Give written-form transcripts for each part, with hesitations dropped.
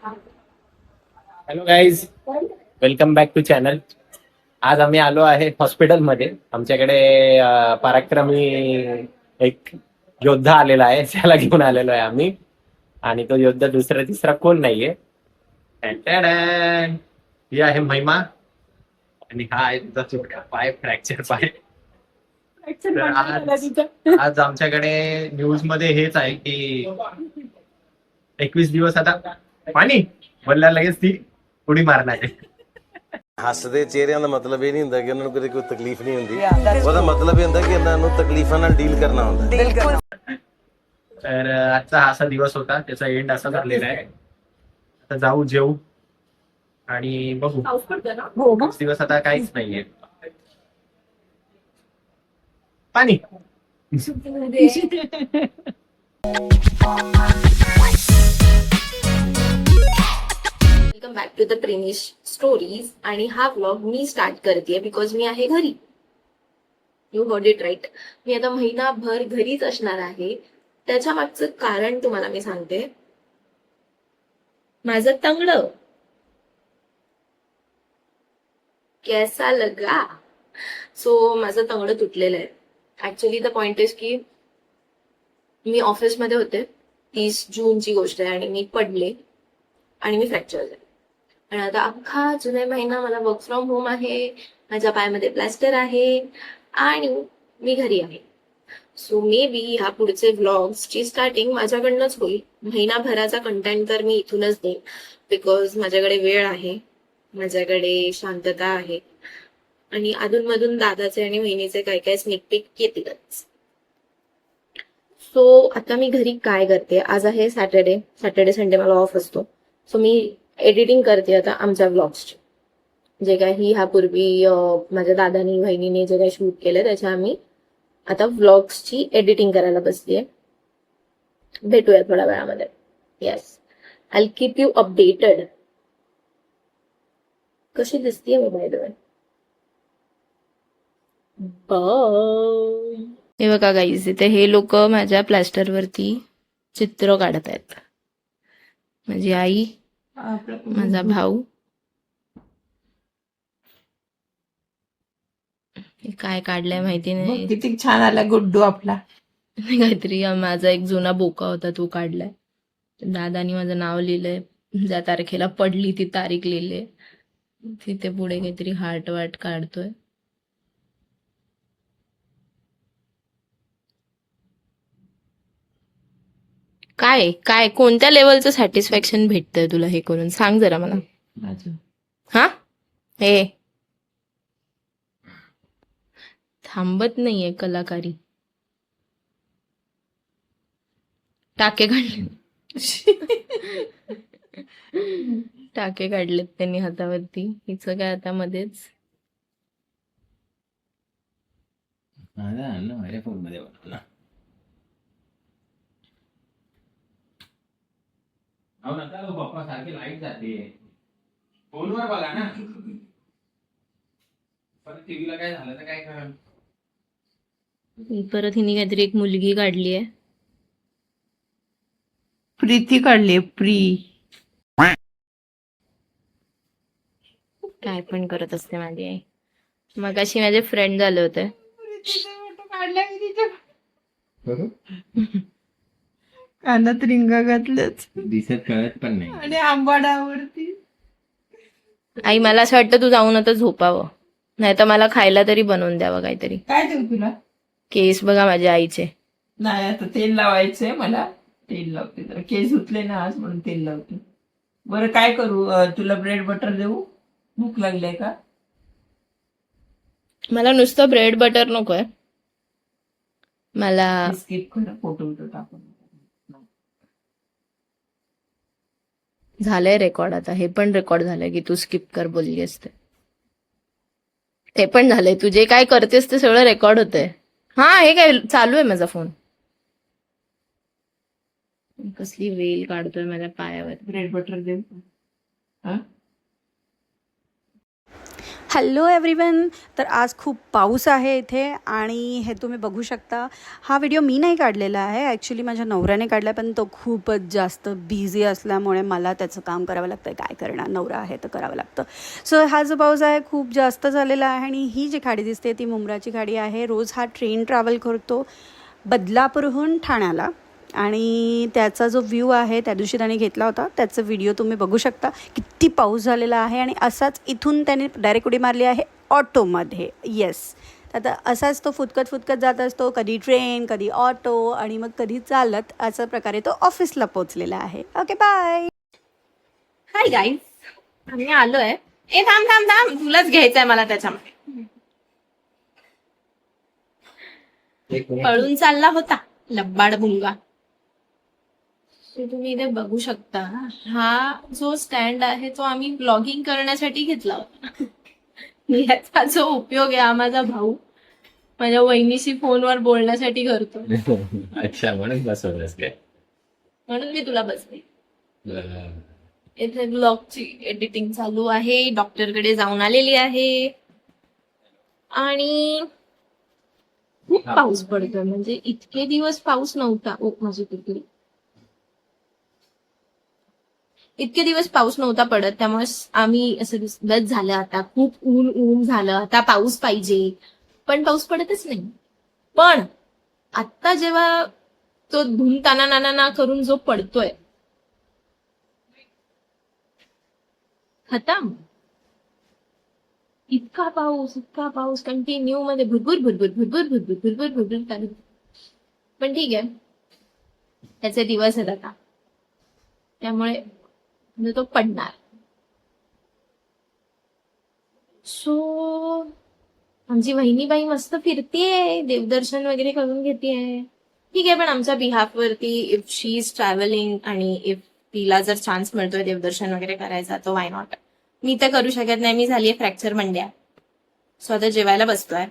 Hello guys, welcome back to channel. आज आम्ही आलो आहे हॉस्पिटलमध्ये. आमच्याकडे पराक्रमी एक योद्धा आलेला आहे, त्याला घेऊन आलेलो आहे आम्ही. आणि तो योद्धा दुसरा तिसरा कोण नाहीये, टॅन-टॅन-टॅन. ही आहे महिमा आणि हा आहे तुझा चुटका पाय, फ्रॅक्चर पाय. तर आज आमच्याकडे न्यूज मध्ये हेच आहे की 21 दिवस आता पाणी बोलल्या लगेच ती उडी मारना है। हसदे चेहरिਆਂ ਦਾ ਮਤਲਬ ਇਹ ਨਹੀਂ ਹੁੰਦਾ ਕਿ ਉਹਨਾਂ ਨੂੰ ਕੋਈ ਤਕਲੀਫ ਨਹੀਂ ਹੁੰਦੀ ਉਹਦਾ ਮਤਲਬ ਇਹ ਹੁੰਦਾ ਕਿ ਇਹਨਾਂ ਨੂੰ ਤਕਲੀਫਾਂ ਨਾਲ ਡੀਲ ਕਰਨਾ ਹੁੰਦਾ तर आजचा हा असा दिवस होता, त्याचा एंड असा झालेला आहे. आता जाऊ जेऊ आणि बघू. 21 दिवस आता काहीच नाहीये. पाणी welcome back to the Premish stories. आणि हा व्लॉग मी स्टार्ट करते बिकॉज मी आहे घरी. You heard it right. मी आता महिनाभर घरीच असणार आहे. त्याच्या मागचं कारण तुम्हाला मी सांगते. माझं तंगड कैसा लगा. सो माझं तंगड तुटलेलं आहे. ऍक्च्युली द पॉइंट इज की मी ऑफिसमध्ये होते, 30 जूनची गोष्ट आहे, आणि मी पडले आणि मी फ्रॅक्चर झाले. आणि आता अख्खा जुलै महिना मला वर्क फ्रॉम होम आहे, माझ्या पायामध्ये प्लॅस्टर आहे आणि मी घरी आहे. सो मे बी ह्या पुढचे व्लॉग्सची स्टार्टिंग माझ्याकडनंच होईल. महिनाभराचा कंटेंट तर मी इथूनच देईन बिकॉज माझ्याकडे वेळ आहे, माझ्याकडे शांतता आहे, आणि अधूनमधून दादाचे आणि वहिनीचे काही काही स्निक पिक येतीलच. सो आता मी घरी काय करते, आज आहे सॅटर्डे संडे मला ऑफ असतो. सो मी एडिटिंग करते आता आमच्या व्लॉग्सचे. जे काही ह्यापूर्वी माझ्या दादानी वहिनीने जे काही शूट केलं त्याच्या आम्ही आता व्लॉग्सची एडिटिंग करायला बसलीये. भेटूया थोड्या वेळामध्ये. Yes, I keep you updated. कशी दिसतीये मी बाय द वे. बाय. हे बघा गाईज, इथे हे लोक माझ्या प्लॅस्टरवरती चित्र काढत आहेत. माझी आई, माझा भाऊ. काय काढलंय माहिती नाही. किती छान आला गुड्डू आपला. काहीतरी माझा एक जुना बोका होता तो काढलाय. दादानी माझं नाव लिहिलंय, ज्या तारखेला पडली ती तारीख लिहिली. तिथे पुढे काहीतरी हार्ट वाट काढतोय. काय काय कोणत्या लेवलचं सॅटिस्फॅक्शन भेटतंय तुला हे करून, सांग जरा मला. हा, हे थांबत नाहीये कलाकारी. टाके काढले. टाके काढलेत त्यांनी हातावरती. हिचं काय आता मध्येच. माझ्या फोन मध्ये ना. अहो नका पप्पा, सारखी लाईट जाते. फोनवर बघा ना. परत टीव्हीला काय झालं तर काय करा. परत हिने काहीतरी एक मुलगी काढली आहे. प्रीती काढली. काय पण करत असते माझी आई. मगाशी माझे फ्रेंड झाले होते. कानात रिंगा घातल्याच दिसत कळत पण नाही. आणि आंबाडावरती. आई मला असं वाटतं तू जाऊन आता झोपावं, नाही तर मला खायला तरी बनवून द्यावं काहीतरी. काय देऊ तुला? केस बघा माझ्या आईचे. नाही, आता तेल लावायचंय मला. तेल लावते जरा, केस धुतले ना आज म्हणून तेल लावते. बरं काय करू, तुला ब्रेड बटर देऊ? भूक लागलीय का? मला नुसतं ब्रेड बटर नकोय, मला स्किप कर, फोटो टाकून. झालंय रेकॉर्ड. आता हे पण रेकॉर्ड झालंय की तू स्किप कर बोलली असते. ते पण झालंय, तू जे काय करतेस ते सगळं रेकॉर्ड होतंय. हा, हे काय चालू आहे माझा फोन. कसली वेल काढतोय माझ्या पायावर. ब्रेड बटर देऊ? Hello everyone. तर आज खूप पाऊस आहे इथे आणि हे तुम्ही बघू शकता. हा व्हिडिओ मी नाही काढलेला आहे, ॲक्च्युली माझ्या नवऱ्याने काढला, पण तो खूपच जास्त बिझी असल्यामुळे मला त्याचं काम करावं लागतं आहे. काय करणार, नवरा आहे तर करावं लागतं. सो हा जो पाऊस आहे खूप जास्त झालेला आहे आणि ही जी खाडी दिसते ती मुंब्राची खाडी आहे. रोज हा ट्रेन ट्रॅव्हल करतो बदलापूरहून ठाण्याला आणि त्याचा जो व्ह्यू आहे त्या दिवशी त्याने घेतला होता, त्याचा व्हिडिओ तुम्ही बघू शकता. किती पाऊस झालेला आहे आणि असाच इथून त्याने डायरेक्ट उडी मारली आहे ऑटोमध्ये. येस, आता असाच तो फुटकत फुटकत जात असतो, कधी ट्रेन, कधी ऑटो आणि मग कधी चालत. अशा प्रकारे तो ऑफिसला पोचलेला आहे. Okay, bye. हाय गाईज, आम्ही आलोय. ए थांब थांब थांब, तुलाच घ्यायचंय मला त्याच्यामध्ये. पळून चालला होता लब्बाड भुंगा. तुम्ही इथे बघू शकता, हा जो स्टँड आहे तो आम्ही ब्लॉगिंग करण्यासाठी घेतला होता. याचा जो उपयोग आहे हा माझा भाऊ माझ्या वहिनीशी फोनवर बोलण्यासाठी करतो. अच्छा, म्हणून बसवलंस काय? म्हणून मी तुला बसले. इथे ब्लॉगची एडिटिंग चालू आहे. डॉक्टरकडे जाऊन आलेली आहे आणि खूप पाऊस पडतोय. म्हणजे इतके दिवस पाऊस नव्हता. माझी कुठली इतके दिवस पाऊस नव्हता पडत, त्यामुळे आम्ही असं बस झालं, आता खूप ऊन झालं, आता पाऊस पाहिजे, पण पाऊस पडतच नाही. पण आता जेव्हा तो धूम ताना नाना करून जो पडतोय, खतम. इतका पाऊस कंटिन्यू मध्ये भुरभुर भुरभुर भुरभुर भुरभुर भुरभुर भुरभुर चालू. पण ठीक आहे, त्याचे दिवस आहेत आता, त्यामुळे तो पडणार. सो आमची वहिनीबाई मस्त फिरतीये, देवदर्शन वगैरे करून घेतेय. ठीक आहे, पण आमच्या बिहाफवरती इफ शी इज ट्रॅव्हलिंग आणि इफ तिला जर चान्स मिळतोय देवदर्शन वगैरे करायचा तर वाय नॉट. मी तर करू शकत नाही, मी झालीये फ्रॅक्चर मंड्या. सो आता जेवायला बसतोय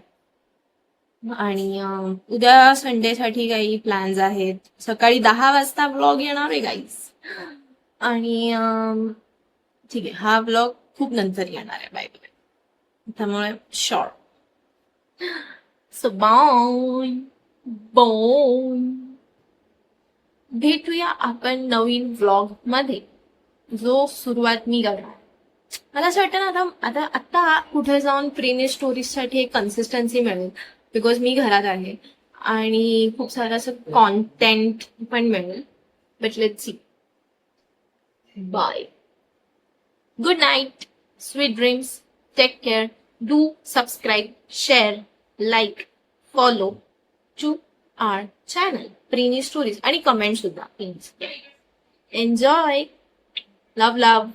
आणि उद्या संडेसाठी काही प्लॅन्स आहेत. सकाळी 10 वाजता व्लॉग येणार आहे गाईज आणि ठीक आहे, हा व्लॉग खूप नंतर येणार आहे बाय द वे, त्यामुळे शॉर्ट. सो बाय बाय, भेटूया आपण नवीन व्लॉग मध्ये, जो सुरुवात मी करणार. मला असं वाटतं ना, आता कुठे जाऊन प्रीनी स्टोरीजसाठी एक कन्सिस्टन्सी मिळेल, बिकॉज मी घरात आहे आणि खूप सारं असं कॉन्टेंट पण मिळेल. But let's see. Bye. Good night. Sweet dreams. Take care. Do subscribe, share, like, follow to our channel, Preeni Stories, and comment सुद्धा please. Enjoy. Love.